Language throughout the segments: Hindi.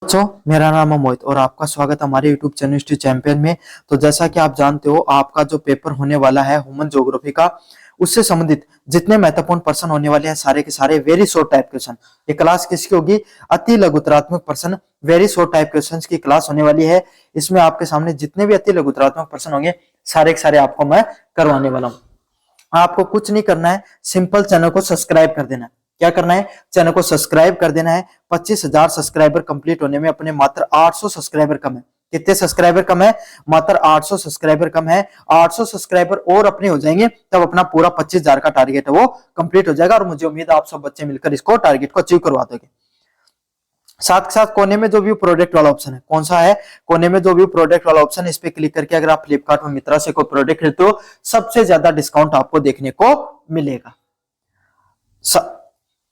बच्चों, मेरा नाम है मोहित और आपका स्वागत है हमारे YouTube चैनल हिस्ट्री चैंपियन में। तो जैसा कि आप जानते हो, आपका जो पेपर होने वाला है ह्यूमन ज्योग्राफी का, उससे संबंधित जितने महत्वपूर्ण प्रश्न होने वाले हैं सारे के सारे वेरी शॉर्ट टाइप क्वेश्चन। ये क्लास किसकी होगी? अति लघुतरात्मक प्रश्न, वेरी शॉर्ट टाइप क्वेश्चन की क्लास होने वाली है। इसमें आपके सामने जितने भी अति लघुतरात्मक प्रश्न होंगे सारे के सारे आपको मैं करवाने वाला हूँ। आपको कुछ नहीं करना है, सिंपल चैनल को सब्सक्राइब कर देना है। क्या करना है? चैनल को सब्सक्राइब कर देना है। 25,000 सब्सक्राइबर कंप्लीट होने में अपने मात्र 800 सब्सक्राइबर कम है। कितने सब्सक्राइबर कम है? मात्र 800 सब्सक्राइबर कम है। 800 सब्सक्राइबर और अपने हो जाएंगे तब अपना पूरा 25,000 का टारगेट है वो कंप्लीट हो जाएगा और मुझे उम्मीद है आप सब बच्चे मिलकर इसको टारगेट को अचीव करवा दोगे। साथ के साथ कोने में जो व्यू प्रोडक्ट वाला ऑप्शन है, कौन सा है? कोने में जो व्यू प्रोडक्ट वाला ऑप्शन है, इस पे क्लिक करके अगर आप फ्लिपकार्ट में मित्रा से कोई प्रोडक्ट खरीदते हो, सबसे ज्यादा डिस्काउंट आपको देखने को मिलेगा।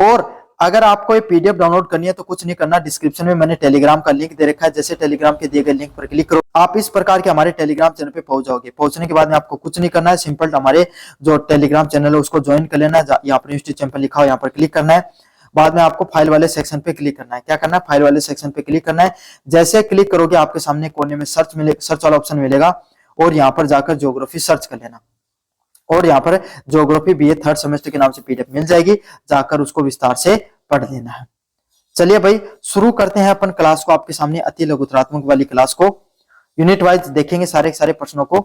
और अगर आपको ये पीडीएफ डाउनलोड करनी है तो कुछ नहीं करना, डिस्क्रिप्शन में मैंने टेलीग्राम का लिंक दे रखा है। जैसे टेलीग्राम के दिए गए लिंक पर क्लिक करो, आप इस प्रकार के हमारे टेलीग्राम चैनल पे पहुंच जाओगे। पहुंचने के बाद में आपको कुछ नहीं करना है, सिंपल हमारे जो टेलीग्राम चैनल है उसको ज्वाइन कर लेना है। यहाँ पर हिस्ट्री चैंपियन लिखा हो, यहाँ पर क्लिक करना है। बाद में आपको फाइल वाले सेक्शन पे क्लिक करना है। क्या करना है? फाइल वाले सेक्शन पे क्लिक करना है। जैसे क्लिक करोगे आपके सामने कोने में सर्च वाला ऑप्शन मिलेगा और यहाँ पर जाकर ज्योग्राफी सर्च कर लेना और यहाँ पर ज्योग्राफी बीए थर्ड सेमेस्टर के नाम से पीडीएफ मिल जाएगी, जाकर उसको विस्तार से पढ़ लेना है। चलिए भाई, शुरू करते हैं अपन क्लास को। आपके सामने अति लघुतरात्मक वाली क्लास को यूनिट वाइज देखेंगे, सारे के सारे प्रश्नों को।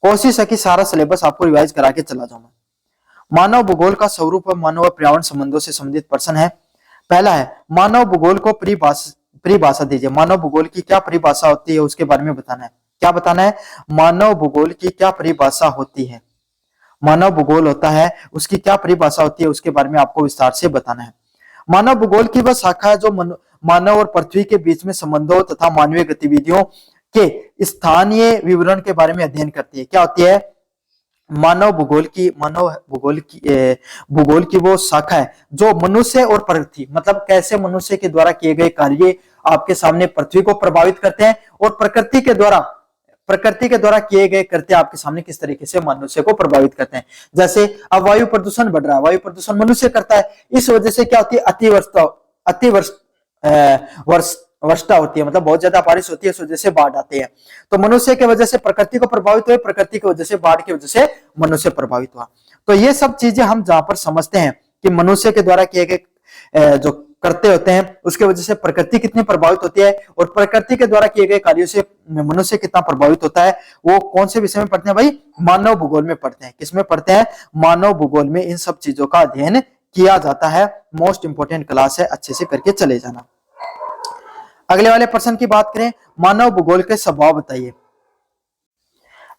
कोशिश है कि सारा सिलेबस आपको रिवाइज करा के चला जाऊं मैं। मानव भूगोल का स्वरूप मानव और पर्यावरण संबंधों से संबंधित प्रश्न है। पहला है, मानव भूगोल को परिभाषा दीजिए। मानव भूगोल की क्या परिभाषा होती है उसके बारे में बताना है। क्या बताना है? मानव भूगोल की क्या परिभाषा होती है। मानव भूगोल होता है, उसकी क्या परिभाषा होती है उसके बारे में आपको विस्तार से बताना है। मानव भूगोल की वह शाखा है जो मानव और पृथ्वी के बीच में संबंधों तथा मानवीय गतिविधियों के स्थानीय विवरण के बारे में अध्ययन करती है। क्या होती है? मानव भूगोल की वो शाखा है जो मनुष्य और प्रकृति, मतलब कैसे मनुष्य के द्वारा किए गए कार्य आपके सामने पृथ्वी को प्रभावित करते हैं और प्रकृति के द्वारा किए गए कृत्य आपके सामने किस तरीके से मनुष्य को प्रभावित करते हैं। जैसे अब वायु प्रदूषण बढ़ रहा है, वायु प्रदूषण मनुष्य करता है, इस वजह से क्या होती है? वर्षा होती है, मतलब बहुत ज्यादा बारिश होती है, इस वजह से बाढ़ आती है। तो मनुष्य की वजह से प्रकृति को प्रभावित हुए, प्रकृति की वजह से बाढ़ की वजह से मनुष्य प्रभावित हुआ। तो ये सब चीजें हम जहां पर समझते हैं कि मनुष्य के द्वारा किए गए जो करते होते हैं उसके वजह से प्रकृति कितनी प्रभावित होती है और प्रकृति के द्वारा किए गए कार्यों से मनुष्य कितना प्रभावित होता है, वो कौन से विषय में पढ़ते हैं भाई? मानव भूगोल में पढ़ते हैं। किसमें पढ़ते हैं? मानव भूगोल में इन सब चीजों का अध्ययन किया जाता है। मोस्ट इंपोर्टेंट क्लास है, अच्छे से करके चले जाना। अगले वाले प्रश्न की बात करें, मानव भूगोल के स्वभाव बताइए।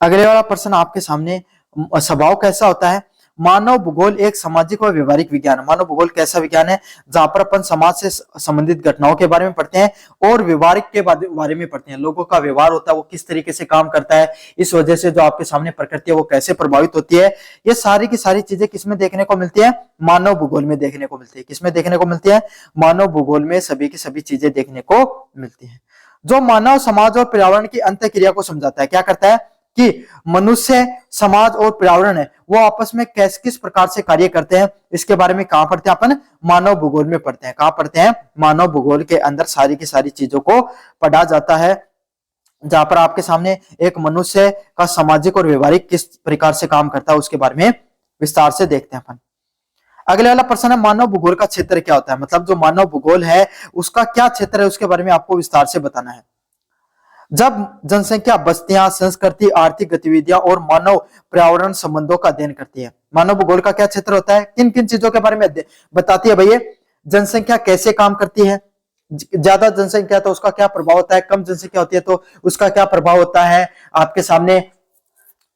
अगले वाला प्रश्न आपके सामने, स्वभाव कैसा होता है? मानव भूगोल एक सामाजिक और व्यवहारिक विज्ञान है। मानव भूगोल कैसा विज्ञान है? जहां पर अपन समाज से संबंधित घटनाओं के बारे में पढ़ते हैं और व्यवहारिक के बारे में पढ़ते हैं। लोगों का व्यवहार होता है, वो किस तरीके से काम करता है, इस वजह से जो आपके सामने प्रकृति है वो कैसे प्रभावित होती है। ये सारी की सारी चीजें किसमें देखने को मिलती है? मानव भूगोल में देखने को मिलती है। किसमें देखने को मिलती है? मानव भूगोल में सभी की सभी चीजें देखने को मिलती है। जो मानव समाज और पर्यावरण की अंतःक्रिया को समझाता है। क्या करता है कि मनुष्य, समाज और पर्यावरण है वो आपस में किस प्रकार से कार्य करते हैं, इसके बारे में कहां पढ़ते हैं अपन? मानव भूगोल में पढ़ते हैं। कहां पढ़ते हैं? मानव भूगोल के अंदर सारी की सारी चीजों को पढ़ा जाता है, जहां पर आपके सामने एक मनुष्य का सामाजिक और व्यवहारिक किस प्रकार से काम करता है उसके बारे में विस्तार से देखते हैं अपन। अगले वाला प्रश्न है, मानव भूगोल का क्षेत्र क्या होता है? मतलब जो मानव भूगोल है उसका क्या क्षेत्र है उसके बारे में आपको विस्तार से बताना है। जब जनसंख्या, बस्तियां, संस्कृति, आर्थिक गतिविधियां और मानव पर्यावरण संबंधों का अध्ययन करती है। मानव भूगोल का क्या क्षेत्र होता है? किन किन चीजों के बारे में बताती है भैया? जनसंख्या कैसे काम करती है, ज्यादा जनसंख्या तो उसका क्या प्रभाव होता है, कम जनसंख्या होती है तो उसका क्या प्रभाव होता है, आपके सामने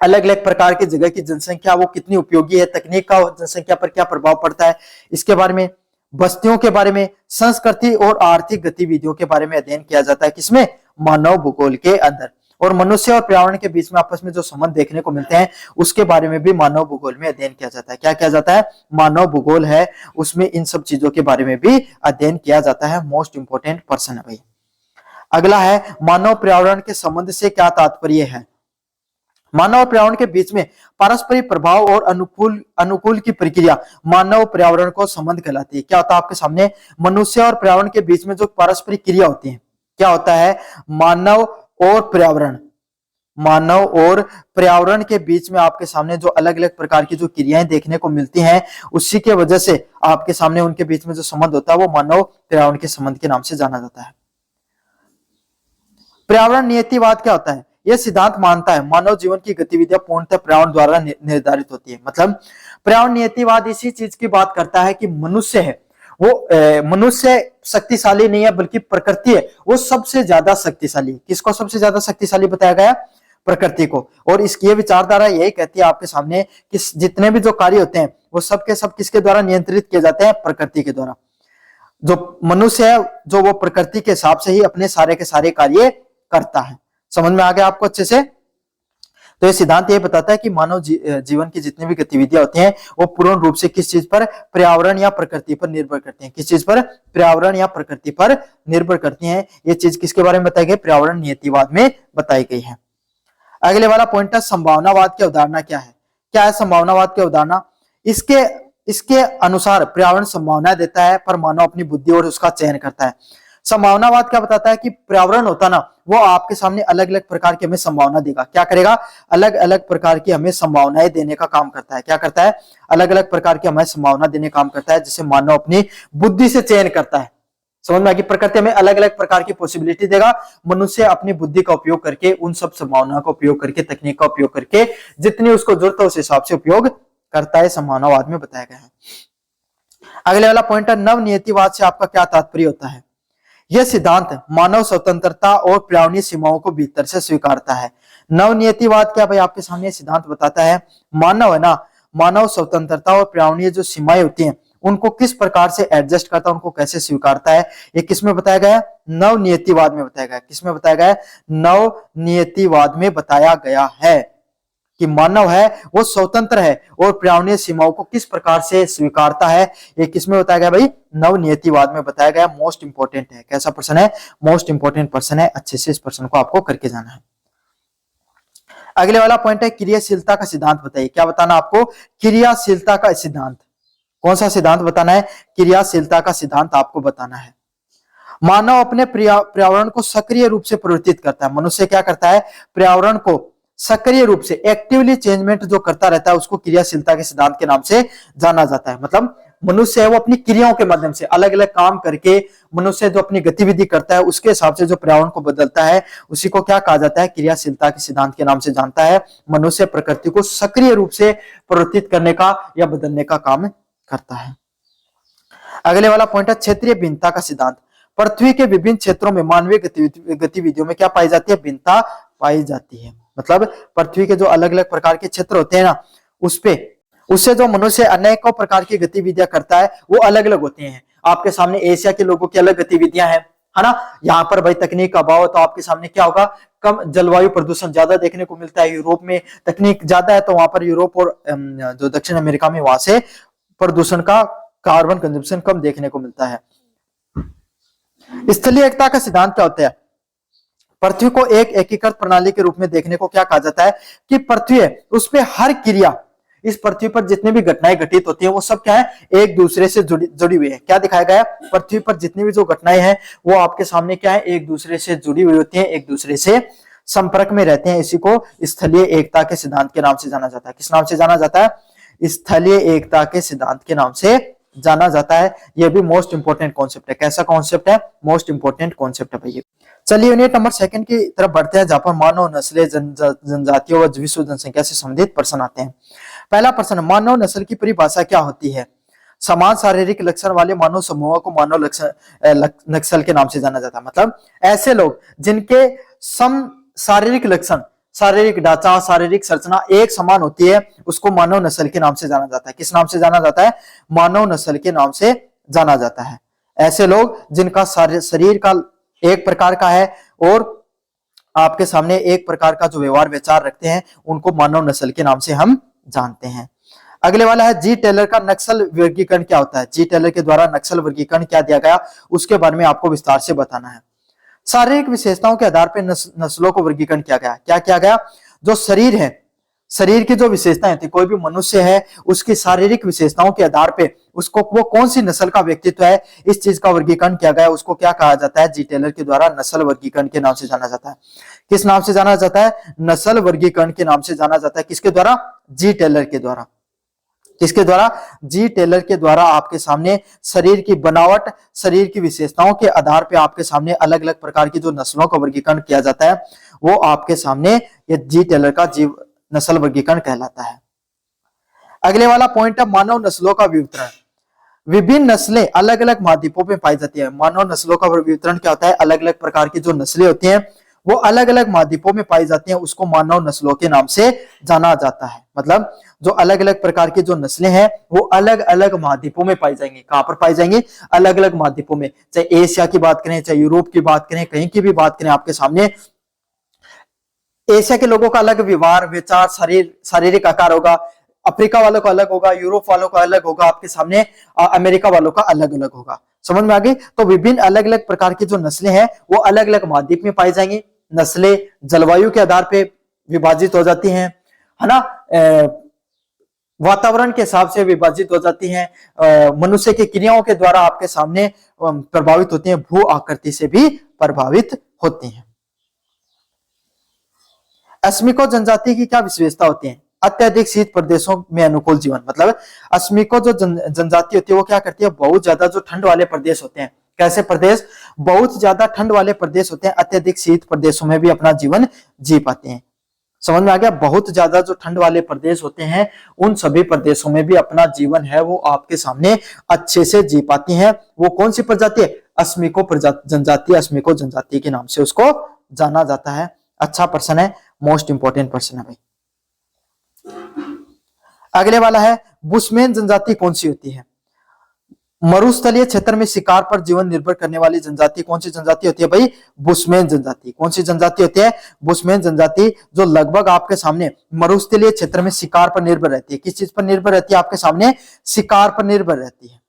अलग अलग प्रकार की जगह की जनसंख्या वो कितनी उपयोगी है, तकनीक का जनसंख्या पर क्या प्रभाव पड़ता है, इसके बारे में। बस्तियों के बारे में, संस्कृति और आर्थिक गतिविधियों के बारे में अध्ययन किया जाता है। किसमें? मानव भूगोल के अंदर। और मनुष्य और पर्यावरण के बीच में आपस में जो संबंध देखने को मिलते हैं उसके बारे में भी मानव भूगोल में अध्ययन किया जाता है। क्या किया जाता है? मानव भूगोल है उसमें इन सब चीजों के बारे में भी अध्ययन किया जाता है। मोस्ट इंपोर्टेंट पर्सन है भाई। अगला है, मानव पर्यावरण के संबंध से क्या तात्पर्य है? मानव और पर्यावरण के बीच में पारस्परिक प्रभाव और अनुकूल की प्रक्रिया मानव पर्यावरण को संबंध कहलाती है। क्या होता है आपके सामने? मनुष्य और पर्यावरण के बीच में जो पारस्परिक क्रिया होती है, क्या होता है, मानव और पर्यावरण, मानव और पर्यावरण के बीच में आपके सामने जो अलग अलग प्रकार की जो क्रियाएं देखने को मिलती हैं, उसी के वजह से आपके सामने उनके बीच में जो संबंध होता है वो मानव पर्यावरण के संबंध के नाम से जाना जाता है। पर्यावरण नियतिवाद क्या होता है, यह सिद्धांत मानता है मानव जीवन की गतिविधियां पूर्णतः पर्यावरण द्वारा निर्धारित होती है। मतलब पर्यावरण नियतिवाद इसी चीज की बात करता है कि मनुष्य है वो मनुष्य शक्तिशाली नहीं है बल्कि प्रकृति है वो सबसे ज्यादा शक्तिशाली। किसको सबसे ज्यादा शक्तिशाली बताया गया, प्रकृति को। और इसकी ये विचारधारा यही कहती है आपके सामने कि जितने भी जो कार्य होते हैं वो सब के सब किसके द्वारा नियंत्रित किए जाते हैं, प्रकृति के द्वारा। जो मनुष्य है जो वो प्रकृति के हिसाब से ही अपने सारे के सारे कार्य करता है। समझ में आ गया आपको अच्छे से। तो ये सिद्धांत ये बताता है कि मानव जीवन की जितनी भी गतिविधियां होती हैं वो पूर्ण रूप से किस चीज पर, पर्यावरण या प्रकृति पर निर्भर करती हैं। किस चीज पर, पर्यावरण या प्रकृति पर निर्भर करती हैं। ये चीज किसके बारे में बताई गई, पर्यावरण नियतिवाद में बताई गई है। अगले वाला पॉइंट है संभावनावाद की अवधारणा क्या है। क्या है संभावनावाद की अवधारणा, इसके अनुसार पर्यावरण संभावनाएं देता है पर मानव अपनी बुद्धि और उसका चयन करता है। संभावनावाद क्या बताता है कि पर्यावरण होता ना वो आपके सामने अलग अलग प्रकार की हमें संभावना देगा। क्या करेगा, अलग अलग प्रकार की हमें संभावनाएं देने का काम करता है। क्या करता है, अलग अलग प्रकार की हमें संभावना देने का काम करता है जिसे मानव अपनी बुद्धि से चयन करता है। समझ में आ गई, प्रकृति में अलग अलग प्रकार की पॉसिबिलिटी देगा, मनुष्य अपनी बुद्धि का उपयोग करके उन सब संभावनाओं का उपयोग करके, तकनीक का उपयोग करके जितनी उसको जरूरत है उस हिसाब से उपयोग करता है। संभावनावाद में बताया गया है। अगले वाला पॉइंट है नवनियतिवाद से आपका क्या तात्पर्य होता है। यह सिद्धांत मानव स्वतंत्रता और पर्यावरणीय सीमाओं को भीतर से स्वीकारता है। नवनियतिवाद क्या भाई आपके सामने सिद्धांत बताता है, मानव है ना, मानव स्वतंत्रता और पर्यावरणीय जो सीमाएं होती हैं उनको किस प्रकार से एडजस्ट करता है, उनको कैसे स्वीकारता है, ये किसमें बताया गया है, नवनियतिवाद में बताया गया है। किसमें बताया गया है, नवनियतिवाद में बताया गया है कि मानव है वो स्वतंत्र है और पर्यावरणीय सीमाओं को किस प्रकार से स्वीकारता है। ये किसमें बताया गया भाई, नवनियतिवाद में बताया गया। मोस्ट इंपोर्टेंट है, कैसा प्रश्न है, मोस्ट इंपोर्टेंट प्रश्न है, अच्छे से इस प्रश्न को आपको करके जाना है। अगले वाला पॉइंट है क्रियाशीलता का सिद्धांत बताइए। क्या बताना आपको, क्रियाशीलता का सिद्धांत। कौन सा सिद्धांत बताना है, क्रियाशीलता का सिद्धांत आपको बताना है। मानव अपने पर्यावरण को सक्रिय रूप से परिवर्तित करता है। मनुष्य क्या करता है, पर्यावरण को सक्रिय रूप से एक्टिवली चेंजमेंट जो करता रहता है उसको क्रियाशीलता के सिद्धांत के नाम से जाना जाता है। मतलब मनुष्य है वो अपनी क्रियाओं के माध्यम से अलग अलग काम करके मनुष्य जो अपनी गतिविधि करता है उसके हिसाब से जो पर्यावरण को बदलता है उसी को क्या कहा जाता है, क्रियाशीलता के सिद्धांत के नाम से जानता है। मनुष्य प्रकृति को सक्रिय रूप से परिवर्तित करने का या बदलने का काम करता है। अगले वाला पॉइंट है क्षेत्रीय भिन्नता का सिद्धांत। पृथ्वी के विभिन्न क्षेत्रों में मानवीय गतिविधियों में क्या पाई जाती है, भिन्नता पाई जाती है। मतलब पृथ्वी के जो अलग अलग प्रकार के क्षेत्र होते हैं ना उससे जो मनुष्य अनेकों प्रकार की गतिविधियां करता है वो अलग अलग होती हैं। आपके सामने एशिया के लोगों की अलग गतिविधियां हैं, है ना। यहाँ पर भाई तकनीक का अभाव है तो आपके सामने क्या होगा, कम जलवायु प्रदूषण ज्यादा देखने को मिलता है। यूरोप में तकनीक ज्यादा है तो वहां पर यूरोप और जो दक्षिण अमेरिका में वहां से प्रदूषण का कार्बन कंजम्पशन कम देखने को मिलता है। स्थलीय एकता का सिद्धांत क्या होता है, पृथ्वी को एक एकीकृत प्रणाली के रूप में देखने को क्या कहा जाता है कि पृथ्वी है उस पे हर क्रिया, इस पृथ्वी पर जितनी भी घटनाएं घटित होती हैं वो सब क्या है, एक दूसरे से जुड़ी हुई है। क्या दिखाया गया, पृथ्वी पर जितनी भी जो घटनाएं हैं वो आपके सामने क्या है, एक दूसरे से जुड़ी हुई होती हैं, एक दूसरे से संपर्क में रहते हैं। इसी को स्थलीय एकता के सिद्धांत के नाम से जाना जाता है। किस नाम से जाना जाता है, स्थलीय एकता के सिद्धांत के नाम से जाना जाता है। यह भी मोस्ट इंपोर्टेंट कॉन्सेप्ट है। कैसा कॉन्सेप्ट है, मोस्ट इंपोर्टेंट कॉन्सेप्ट है भैया। चलिए यूनिट नंबर 2 की तरफ बढ़ते हैं जहां पर मानव नस्लें, जनजातियों व विश्व जनसंख्या से संबंधित प्रश्न आते हैं। पहला प्रश्न, मानव नस्ल की परिभाषा क्या होती है। समान शारीरिक लक्षण वाले मानव समूहों को मानव नस्ल के नाम से जाना जाता है। मतलब ऐसे लोग जिनके सम शारीरिक लक्षण, शारीरिक ढांचा, शारीरिक संरचना एक समान होती है उसको मानव नस्ल के नाम से जाना जाता है। किस नाम से जाना जाता है, मानव नस्ल के नाम से जाना जाता है। ऐसे लोग जिनका शरीर का एक प्रकार का है और आपके सामने एक प्रकार का जो व्यवहार विचार रखते हैं उनको मानव नस्ल के नाम से हम जानते हैं। अगले वाला है जी टेलर का नक्सल वर्गीकरण क्या होता है। जी टेलर के द्वारा नक्सल वर्गीकरण क्या दिया गया उसके बारे में आपको विस्तार से बताना है। शारीरिक विशेषताओं के आधार पर नस्लों को वर्गीकरण किया गया। क्या किया गया, जो शरीर है, शरीर की जो विशेषताएं होती है, कोई भी मनुष्य है उसकी शारीरिक विशेषताओं के आधार पे उसको वो कौन सी नस्ल का व्यक्तित्व है, इस चीज का वर्गीकरण किया गया है। उसको क्या कहा जाता है? जी टेलर के द्वारा नस्ल वर्गीकरण के नाम से जाना जाता है। किस नाम से जाना जाता है? नस्ल वर्गीकरण के नाम से जाना जाता है। किसके द्वारा? जी टेलर के द्वारा। किसके द्वारा? जी टेलर के द्वारा आपके सामने शरीर की बनावट, शरीर की विशेषताओं के आधार पे आपके सामने अलग अलग प्रकार की जो नस्लों का वर्गीकरण किया जाता है, वो आपके सामने ये जी टेलर का जीव नस्ल वर्गीकरण कहलाता है। अगले वाला पॉइंट है मानव नस्लों का वितरण। विभिन्न नस्लें अलग अलग महाद्वीपों में पाई जाती है। मानव नस्लों का वितरण क्या होता है? अलग अलग प्रकार की जो नस्लें होती हैं वो अलग अलग महाद्वीपों में पाई जाती हैं, उसको मानव नस्लों के नाम से जाना जाता है। मतलब जो अलग अलग प्रकार की जो नस्लें हैं वो अलग अलग महाद्वीपों में पाई जाएंगी। कहां पर पाई जाएंगी? अलग अलग महाद्वीपों में। चाहे एशिया की बात करें, चाहे यूरोप की बात करें, कहीं की भी बात करें, आपके सामने एशिया के लोगों का अलग व्यवहार, विचार, शारीरिक आकार होगा, अफ्रीका वालों का अलग होगा, यूरोप वालों का अलग होगा, आपके सामने अमेरिका वालों का अलग अलग होगा। समझ में आ गई? तो विभिन्न अलग अलग प्रकार की जो नस्लें हैं वो अलग अलग महाद्वीप में पाई जाएंगी। नस्लें जलवायु के आधार पे विभाजित हो जाती हैं, है ना, वातावरण के हिसाब से विभाजित हो जाती हैं, मनुष्य की क्रियाओं के द्वारा आपके सामने प्रभावित होती हैं, भू आकृति से भी प्रभावित होती हैं। अस्मिको जनजाति की क्या विशेषता होती है? अत्यधिक शीत प्रदेशों में अनुकूल जीवन। मतलब अस्मिको जो जनजाति होती है वो क्या करती है? बहुत ज्यादा जो ठंड वाले प्रदेश होते हैं, कैसे प्रदेश? बहुत ज्यादा ठंड वाले प्रदेश होते हैं, अत्यधिक शीत प्रदेशों में भी अपना जीवन जी पाते हैं। समझ में आ गया? बहुत ज्यादा जो ठंड वाले प्रदेश होते हैं उन सभी प्रदेशों में भी अपना जीवन है वो आपके सामने अच्छे से जी पाती हैं। वो कौन सी प्रजाति है? अस्मिको जनजाति। अस्मिको जनजाति के नाम से उसको जाना जाता है। अच्छा प्रश्न है, मोस्ट इंपोर्टेंट प्रश्न है भाई। अगले वाला है बुशमैन जनजाति कौन सी होती है? मरुस्थलीय क्षेत्र में शिकार पर जीवन निर्भर करने वाली जनजाति कौन सी जनजाति होती है भाई? बुशमैन जनजाति। कौन सी जनजाति होती है? बुशमैन जनजाति, जो लगभग आपके सामने मरुस्थलीय क्षेत्र में शिकार पर निर्भर रहती है। किस चीज पर निर्भर रहती है? आपके सामने शिकार पर निर्भर रहती है।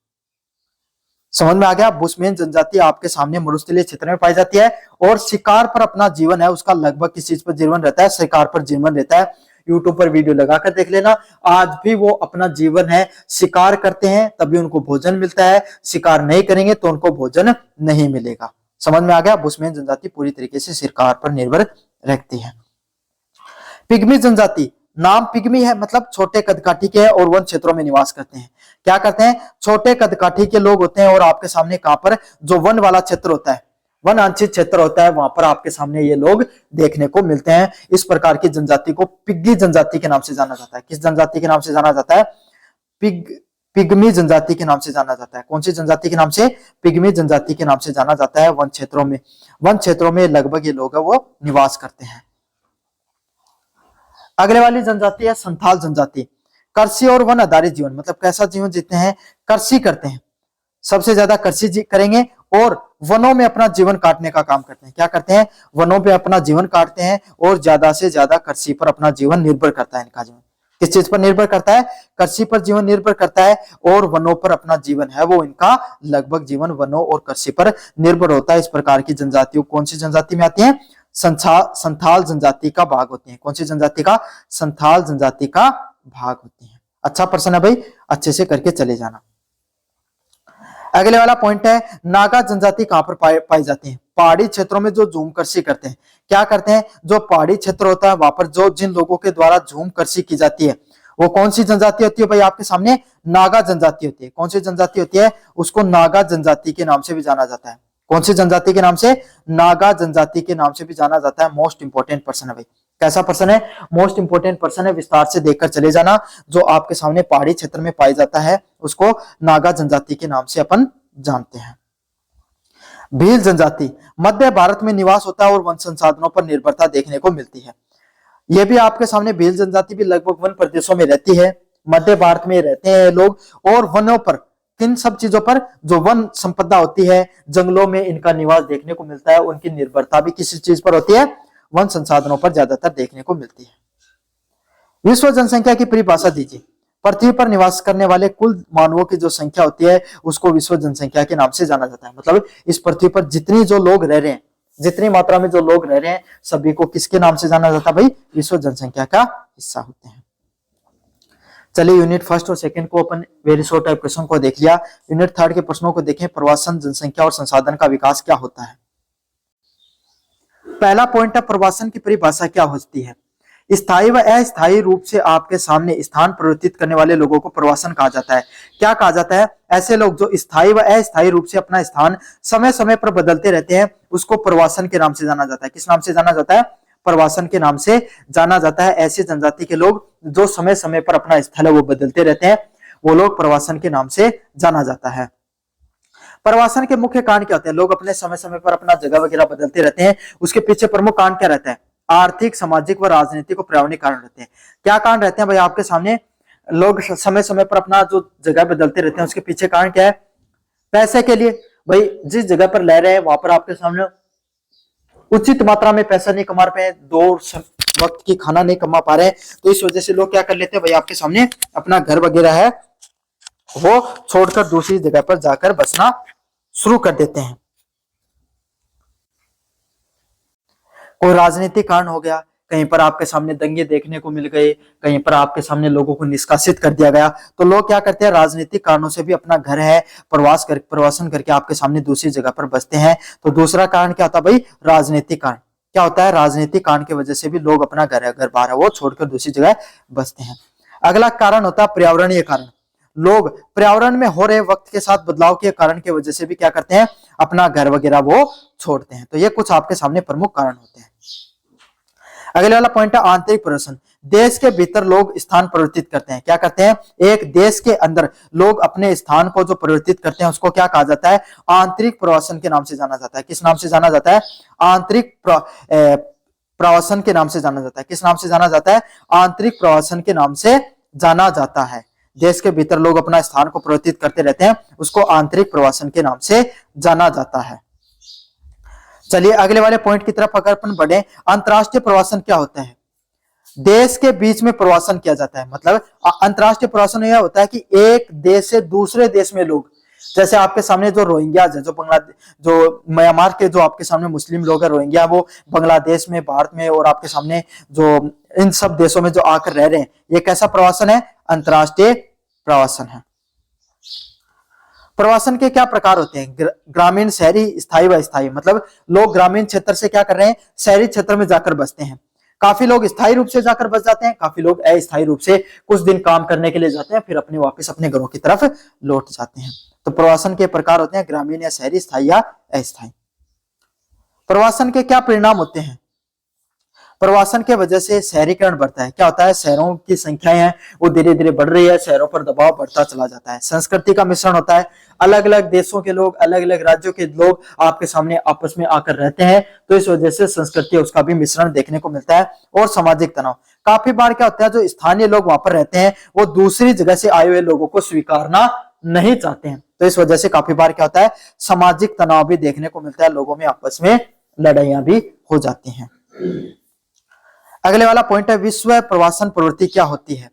समझ में आ गया? बुशमैन जनजाति आपके सामने मरुस्थलीय क्षेत्र में पाई जाती है और शिकार पर अपना जीवन है उसका लगभग किस चीज पर जीवन रहता है? शिकार पर जीवन रहता है। यूट्यूब पर वीडियो लगाकर देख लेना, आज भी वो अपना जीवन है शिकार करते हैं तभी उनको भोजन मिलता है, शिकार नहीं करेंगे तो उनको भोजन नहीं मिलेगा। समझ में आ गया? बुशमैन जनजाति पूरी तरीके से शिकार पर निर्भर रहती है। पिग्मी जनजाति, नाम पिग्मी है मतलब छोटे कदकाठी के हैं और वन क्षेत्रों में निवास करते हैं। क्या करते हैं? छोटे कदकाठी के लोग होते हैं और आपके सामने कहां पर? जो वन वाला क्षेत्र होता है, वन आंशिक क्षेत्र होता है, वहां पर आपके सामने ये लोग देखने को मिलते हैं। इस प्रकार की जनजाति को पिग्गी जनजाति के नाम से जाना जाता है। किस जनजाति के नाम से जाना जाता है? पिग्मी जनजाति के नाम से जाना जाता है। कौन सी जनजाति के नाम से? पिग्मी जनजाति के नाम से जाना जाता है। वन क्षेत्रों में लगभग ये लोग वो निवास करते हैं। अगले वाली जनजाति है संथाल जनजाति। कृषि और वन आधारित जीवन, मतलब कैसा जीवन जीते हैं? कृषि करते हैं, सबसे ज्यादा कृषि करेंगे और वनों में अपना जीवन काटने का काम करते हैं। क्या करते हैं? वनों पे अपना जीवन काटते हैं और ज्यादा से ज्यादा कृषि पर अपना जीवन निर्भर करता है। इनका जीवन किस चीज पर निर्भर करता है? कृषि पर जीवन निर्भर करता है और वनों पर अपना जीवन है वो इनका लगभग जीवन वनों और कृषि पर निर्भर होता है। इस प्रकार की जनजातियों कौन सी जनजाति में आती है? संथाल जनजाति का भाग होती है। कौन सी जनजाति का? संथाल जनजाति का भाग होती है। अच्छा प्रश्न है भाई, अच्छे से करके चले जाना। अगले वाला पॉइंट है नागा जनजाति कहां पर पाई जाती है? पहाड़ी क्षेत्रों में जो झूम कृषि करते हैं। क्या करते हैं? जो पहाड़ी क्षेत्र होता है वहां पर जो जिन लोगों के द्वारा झूम कृषि की जाती है वो कौन सी जनजाति होती है भाई? आपके सामने नागा जनजाति होती है। कौन सी जनजाति होती है? उसको नागा जनजाति के नाम से भी जाना जाता है। कौन सी जनजाति के नाम से? नागा जनजाति के नाम से भी जाना जाता है। मोस्ट इंपोर्टेंट पर्सन है भाई। कैसा पर्सन है? मोस्ट इंपोर्टेंट पर्सन है, विस्तार से देखकर चले जाना। जो आपके सामने पहाड़ी क्षेत्र में पाई जाता है उसको नागा जनजाति के नाम से अपन जानते हैं। भील जनजाति मध्य भारत में निवास होता है और वन संसाधनों पर निर्भरता देखने को मिलती है। यह भी आपके सामने भील जनजाति भी लगभग वन प्रदेशों में रहती है, मध्य भारत में रहते हैं लोग और वनों पर, किन सब चीजों पर? जो वन संपदा होती है, जंगलों में इनका निवास देखने को मिलता है। उनकी निर्भरता भी किसी चीज पर होती है? वन संसाधनों पर ज्यादातर देखने को मिलती है। विश्व जनसंख्या की परिभाषा दीजिए। पृथ्वी पर निवास करने वाले कुल मानवों की जो संख्या होती है उसको विश्व जनसंख्या के नाम से जाना जाता है। मतलब इस पृथ्वी पर जितनी जो लोग रह रहे हैं जितनी मात्रा में जो लोग रह रहे हैं सभी को किसके नाम से जाना जाता है भाई? विश्व जनसंख्या का हिस्सा होते हैं। चलिए यूनिट फर्स्ट और सेकंड को अपन वेरी शॉर्ट टाइप क्वेश्चन को देख लिया। यूनिट थर्ड के प्रश्नों को देखें। प्रवासन, जनसंख्या और संसाधन का विकास क्या होता है? पहला पॉइंट है प्रवासन की परिभाषा क्या होती है? स्थायी व अस्थायी रूप से आपके सामने स्थान परिवर्तित करने वाले लोगों को प्रवासन कहा जाता है। क्या कहा जाता है? ऐसे लोग जो स्थायी व अस्थायी रूप से अपना स्थान समय समय पर बदलते रहते हैं उसको प्रवासन के नाम से जाना जाता है। किस नाम से जाना जाता है? प्रवासन के नाम से जाना जाता है। ऐसी जनजाति के लोग जो समय समय पर अपना स्थल है वो बदलते रहते हैं, वो लोग प्रवासन के नाम से जाना जाता है। प्रवासन के मुख्य कारण क्या होते हैं? लोग अपने समय समय पर अपना जगह वगैरह बदलते रहते हैं, उसके पीछे प्रमुख कारण क्या रहता है? आर्थिक, सामाजिक व राजनीतिक और पर्यावरणीय कारण रहते हैं। क्या कारण रहते हैं भाई आपके सामने? लोग समय समय पर अपना जो जगह बदलते रहते हैं उसके पीछे कारण क्या है? पैसे के लिए। भाई जिस जगह पर रह रहे हैं वहां पर आपके सामने उचित मात्रा में पैसा नहीं कमा रहे हैं, दो वक्त की खाना नहीं कमा पा रहे हैं, तो इस वजह से लोग क्या कर लेते हैं भाई आपके सामने अपना घर वगैरह है वो छोड़कर दूसरी जगह पर जाकर बसना शुरू कर देते हैं। कोई राजनीतिक कारण हो गया, कहीं पर आपके सामने दंगे देखने को मिल गए, कहीं पर आपके सामने लोगों को निष्कासित कर दिया गया, तो लोग क्या करते हैं राजनीतिक कारणों से भी अपना घर है प्रवासन करके आपके सामने दूसरी जगह पर बसते हैं। तो दूसरा कारण क्या होता है भाई? राजनीतिक कारण। क्या होता है? राजनीतिक कारण की वजह से भी लोग अपना घर बार है वो छोड़कर दूसरी जगह बसते हैं। अगला कारण होता है पर्यावरणीय कारण। लोग पर्यावरण में हो रहे वक्त के साथ बदलाव के कारण की वजह से भी क्या करते हैं? अपना घर वगैरह वो छोड़ते हैं। तो ये कुछ आपके सामने प्रमुख कारण होते हैं। अगले वाला पॉइंट है आंतरिक प्रवासन। देश के भीतर लोग स्थान परिवर्तित करते हैं। क्या करते हैं? एक देश के अंदर लोग अपने स्थान को जो परिवर्तित करते हैं उसको क्या कहा जाता है? आंतरिक प्रवासन के नाम से जाना जाता है। किस नाम से जाना जाता है? आंतरिक प्रवासन के नाम से जाना जाता है। किस नाम से जाना जाता है? आंतरिक प्रवासन के नाम से जाना जाता है। देश के भीतर लोग अपना स्थान को परिवर्तित करते रहते हैं, उसको आंतरिक प्रवासन के नाम से जाना जाता है। चलिए अगले वाले पॉइंट की तरफ अगर अपन बढ़े, अंतरराष्ट्रीय प्रवासन क्या होता है? देश के बीच में प्रवासन किया जाता है। मतलब अंतरराष्ट्रीय प्रवासन यह होता है कि एक देश से दूसरे देश में लोग, जैसे आपके सामने जो रोहिंग्याज है, जो म्यांमार के जो आपके सामने मुस्लिम लोग हैं रोहिंग्या, वो बांग्लादेश में, भारत में और आपके सामने जो इन सब देशों में जो आकर रह रहे हैं, ये कैसा प्रवासन है? अंतरराष्ट्रीय प्रवासन है। प्रवासन के क्या प्रकार होते हैं? ग्रामीण, शहरी, स्थायी व अस्थायी। मतलब लोग ग्रामीण क्षेत्र से क्या कर रहे हैं? शहरी क्षेत्र में जाकर बसते हैं। काफी लोग स्थायी रूप से जाकर बस जाते हैं, काफी लोग अस्थायी रूप से कुछ दिन काम करने के लिए जाते हैं, फिर अपने वापस अपने घरों की तरफ लौट जाते हैं। तो प्रवासन के प्रकार होते हैं ग्रामीण या शहरी, स्थायी या अस्थायी। प्रवासन के क्या परिणाम होते हैं? प्रवासन के वजह से शहरीकरण बढ़ता है। क्या होता है? शहरों की संख्या है वो धीरे धीरे बढ़ रही है, शहरों पर दबाव बढ़ता चला जाता है। संस्कृति का मिश्रण होता है, अलग अलग देशों के लोग, अलग अलग राज्यों के लोग आपके सामने आपस में आकर रहते हैं, तो इस वजह से संस्कृति उसका भी मिश्रण देखने को मिलता है। और सामाजिक तनाव, काफी बार क्या होता है जो स्थानीय लोग वहां पर रहते हैं वो दूसरी जगह से आए हुए लोगों को स्वीकारना नहीं चाहते हैं, तो इस वजह से काफी बार क्या होता है सामाजिक तनाव भी देखने को मिलता है, लोगों में आपस में लड़ाइयां भी हो जाती हैं। अगले वाला पॉइंट है विश्व प्रवासन प्रवृत्ति क्या होती है?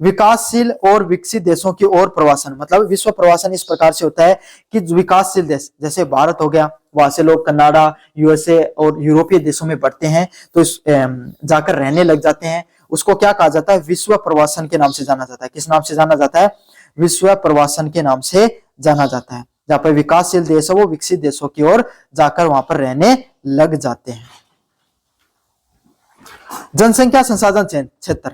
विकासशील और विकसित देशों की ओर प्रवासन। मतलब विश्व प्रवासन इस प्रकार से होता है कि विकासशील देश जैसे भारत हो गया, वहां से लोग कनाडा, यूएसए और यूरोपीय देशों में बढ़ते हैं, तो जाकर रहने लग जाते हैं। उसको क्या कहा जाता है? विश्व प्रवासन के नाम से जाना जाता है। किस नाम से जाना जाता है? विश्व प्रवासन के नाम से जाना जाता है। जहां पर विकासशील देश है वो विकसित देशों की ओर जाकर वहां पर रहने लग जाते हैं। जनसंख्या संसाधन क्षेत्र,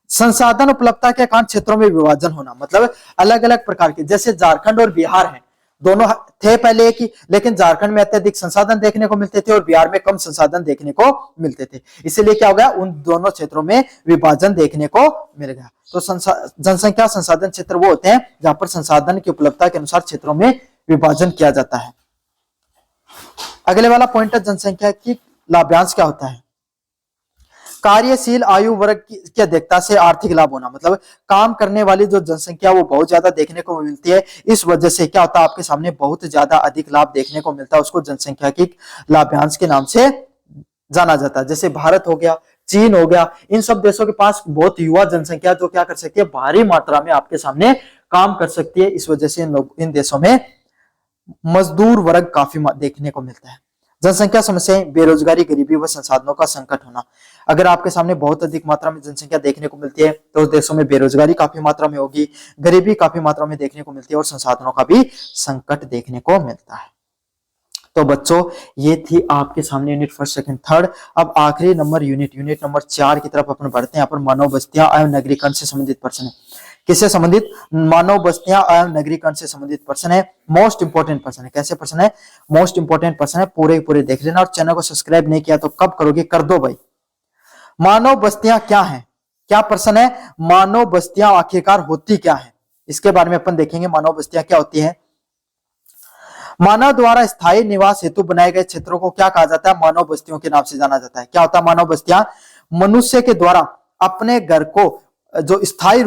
संसाधन उपलब्धता के कारण क्षेत्रों में विभाजन होना। मतलब अलग अलग प्रकार के, जैसे झारखंड और बिहार है, दोनों थे पहले एक ही, लेकिन झारखंड में अत्यधिक संसाधन देखने को मिलते थे और बिहार में कम संसाधन देखने को मिलते थे, इसीलिए क्या हो गया उन दोनों क्षेत्रों में विभाजन देखने को मिल गया। तो जनसंख्या संसाधन क्षेत्र वो होते हैं जहां पर संसाधन की उपलब्धता के अनुसार क्षेत्रों में विभाजन किया जाता है। अगले वाला पॉइंट है जनसंख्या की लाभांश क्या होता है? कार्यशील आयु वर्ग की अधिकता से आर्थिक लाभ होना। मतलब काम करने वाली जो जनसंख्या वो बहुत ज्यादा देखने को मिलती है, इस वजह से क्या होता है आपके सामने बहुत ज्यादा अधिक लाभ देखने को मिलता है, उसको जनसंख्या की लाभांश के नाम से जाना जाता है। जैसे भारत हो गया, चीन हो गया, इन सब देशों के पास बहुत युवा जनसंख्या जो क्या कर सकती है भारी मात्रा में आपके सामने काम कर सकती है, इस वजह से इन देशों में मजदूर वर्ग काफी देखने को मिलता है। जनसंख्या समस्याएं, बेरोजगारी, गरीबी व संसाधनों का संकट होना। अगर आपके सामने बहुत अधिक मात्रा में जनसंख्या देखने को मिलती है तो उस देशों में बेरोजगारी काफी मात्रा में होगी, गरीबी काफी मात्रा में देखने को मिलती है और संसाधनों का भी संकट देखने को मिलता है। तो बच्चों ये थी आपके सामने यूनिट फर्स्ट सेकंड थर्ड। अब आखिरी नंबर यूनिट नंबर 4 की तरफ अपन बढ़ते हैं। यहाँ पर मानव बस्तियां एवं नगरीकरण से संबंधित प्रश्न है। किससे संबंधित? मानव बस्तियां एवं नगरीकरण से संबंधित प्रश्न है। मोस्ट इंपोर्टेंट प्रश्न है। कैसे प्रश्न है? मोस्ट इंपोर्टेंट प्रश्न है। पूरे देख लेना और चैनल को सब्सक्राइब नहीं किया तो कब करोगे? कर दो भाई। मानव बस्तियां क्या है? क्या प्रश्न है? मानव बस्तियां आखिरकार होती क्या है, इसके बारे में अपन देखेंगे। मानव बस्तियां क्या होती है? मानव द्वारा स्थायी निवास हेतु बनाए गए क्षेत्रों को क्या कहा जाता है? मानव बस्तियों के नाम से जाना जाता है। क्या होता है मानव बस्तियां? मनुष्य के द्वारा अपने घर को जो स्थायी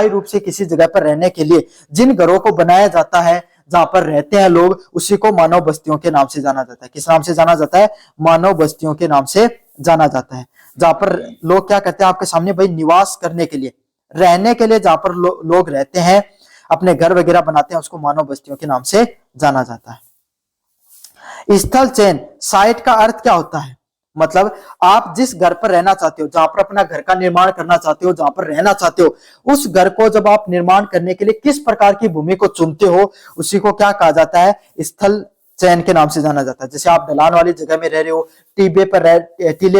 रूप से किसी जगह पर रहने के लिए जिन घरों को बनाया जाता है, जहां पर रहते हैं लोग, उसी को मानव बस्तियों के नाम से जाना जाता है। किस नाम से जाना जाता है? मानव बस्तियों के नाम से जाना जाता है। जहां पर लोग क्या करते हैं आपके सामने भाई, निवास करने के लिए, रहने के लिए जहां पर लोग रहते हैं, अपने घर वगैरह बनाते हैं, उसको मानव बस्तियों के नाम से जाना जाता है। स्थल चयन, साइट का अर्थ क्या होता है? मतलब आप जिस घर पर रहना चाहते हो, जहां पर अपना घर का निर्माण करना चाहते हो, जहां पर रहना चाहते हो, उस घर को जब आप निर्माण करने के लिए किस प्रकार की भूमि को चुनते हो, उसी को क्या कहा जाता है? स्थल चयन के नाम से जाना जाता है। जैसे आप ढलान वाली जगह में रह रहे हो, टीले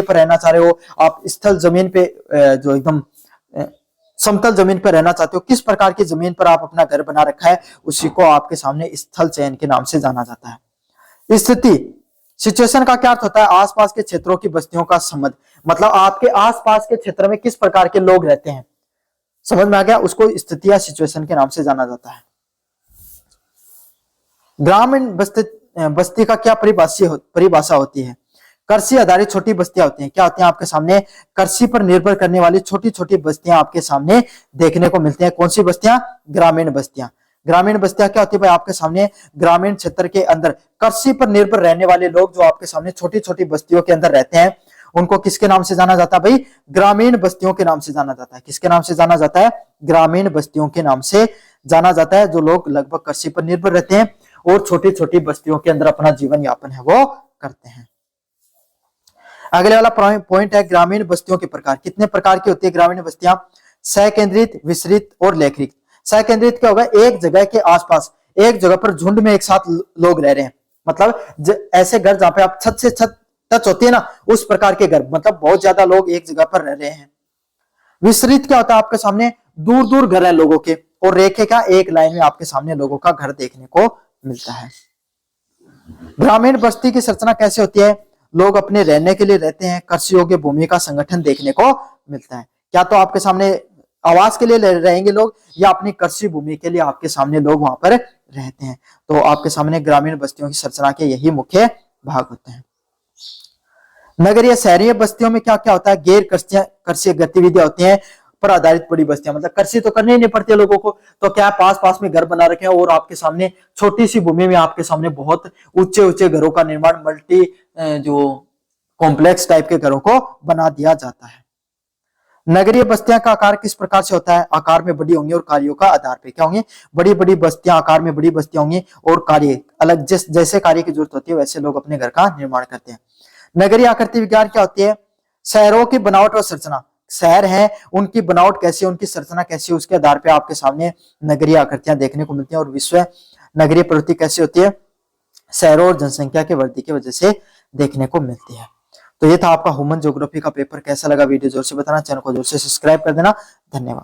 पर रहना चाह रहे हो, आप स्थल जमीन पे जो एकदम समतल जमीन पर रहना चाहते हो, किस प्रकार की जमीन पर आप अपना घर बना रखा है, उसी को आपके सामने स्थल चयन के नाम से जाना जाता है। स्थिति, सिचुएशन का क्या अर्थ होता है? आसपास के क्षेत्रों की बस्तियों का संबंध, मतलब आपके आसपास के क्षेत्र में किस प्रकार के लोग रहते हैं, समझ में आ गया? उसको स्थिति या सिचुएशन के नाम से जाना जाता है। ग्रामीण बस्ती का क्या परिभाषा होती है? कृषि आधारित छोटी बस्तियां होती हैं। क्या होती हैं आपके सामने? कृषि पर निर्भर करने वाली छोटी छोटी बस्तियां आपके सामने देखने को मिलती हैं। कौन सी बस्तियां? ग्रामीण बस्तियां। ग्रामीण बस्तियां क्या होती है भाई आपके सामने? ग्रामीण क्षेत्र के अंदर कृषि पर निर्भर रहने वाले लोग जो आपके सामने छोटी छोटी बस्तियों के अंदर रहते हैं, उनको किसके नाम से जाना जाता है भाई? ग्रामीण बस्तियों के नाम से जाना जाता है। किसके नाम से जाना जाता है? ग्रामीण बस्तियों के नाम से जाना जाता है। जो लोग लगभग कृषि पर निर्भर रहते हैं और छोटी छोटी बस्तियों के अंदर अपना जीवन यापन है वो करते हैं। अगले वाला पॉइंट है ग्रामीण बस्तियों के प्रकार। कितने प्रकार की होती है ग्रामीण बस्तियां? सहकेंद्रित, विस्तृत और लेखरित। सहकेंद्रित क्या होगा? एक जगह के आसपास, एक जगह पर झुंड में एक साथ लोग रह रहे हैं, मतलब ऐसे घर जहां पे आप छत से छत टच होती है ना, उस प्रकार के घर, मतलब बहुत ज्यादा लोग एक जगह पर रह रहे हैं। विस्तृत क्या होता है आपके सामने? दूर दूर घर है लोगों के, और रेखे का एक लाइन में आपके सामने लोगों का घर देखने को मिलता है। ग्रामीण बस्ती की संरचना कैसे होती है? लोग अपने रहने के लिए रहते हैं, कृषि योग्य भूमि का संगठन देखने को मिलता है। क्या तो आपके सामने आवास के लिए रहेंगे लोग, या अपनी कृषि भूमि के लिए आपके सामने लोग वहां पर रहते हैं। तो आपके सामने ग्रामीण बस्तियों की संरचना के यही मुख्य भाग होते हैं। नगरीय शहरीय बस्तियों में क्या क्या होता है? गैर कृषि गतिविधियां होती हैं पर आधारित बड़ी बस्तियां, मतलब कृषि तो करनी ही नहीं पड़ती है लोगों को, तो क्या पास पास में घर बना रखे हैं और आपके सामने छोटी सी भूमि में आपके सामने बहुत ऊंचे ऊंचे घरों का निर्माण, मल्टी जो कॉम्प्लेक्स टाइप के घरों को बना दिया जाता है। नगरीय बस्तियां का आकार किस प्रकार से होता है? आकार में बड़ी होंगी और कार्यों का आधार पे क्या होंगी? बड़ी बड़ी बस्तियां, आकार में बड़ी बस्तियां होंगी और कार्य अलग, जैसे कार्य की जरूरत होती है वैसे लोग अपने घर का निर्माण करते हैं। नगरीय आकृति विज्ञान क्या होती है? शहरों की बनावट और संरचना, शहर है उनकी बनावट कैसी है, उनकी संरचना कैसी है, उसके आधार पे आपके सामने नगरीय आकृतियां देखने को मिलती हैं। और विश्व नगरीय प्रवृत्ति कैसी होती है? शहरों और जनसंख्या के वृद्धि की वजह से देखने को मिलती है। तो ये था आपका ह्यूमन ज्योग्राफी का पेपर। कैसा लगा वीडियो जोर से बताना, चैनल को जोर से सब्सक्राइब कर देना। धन्यवाद।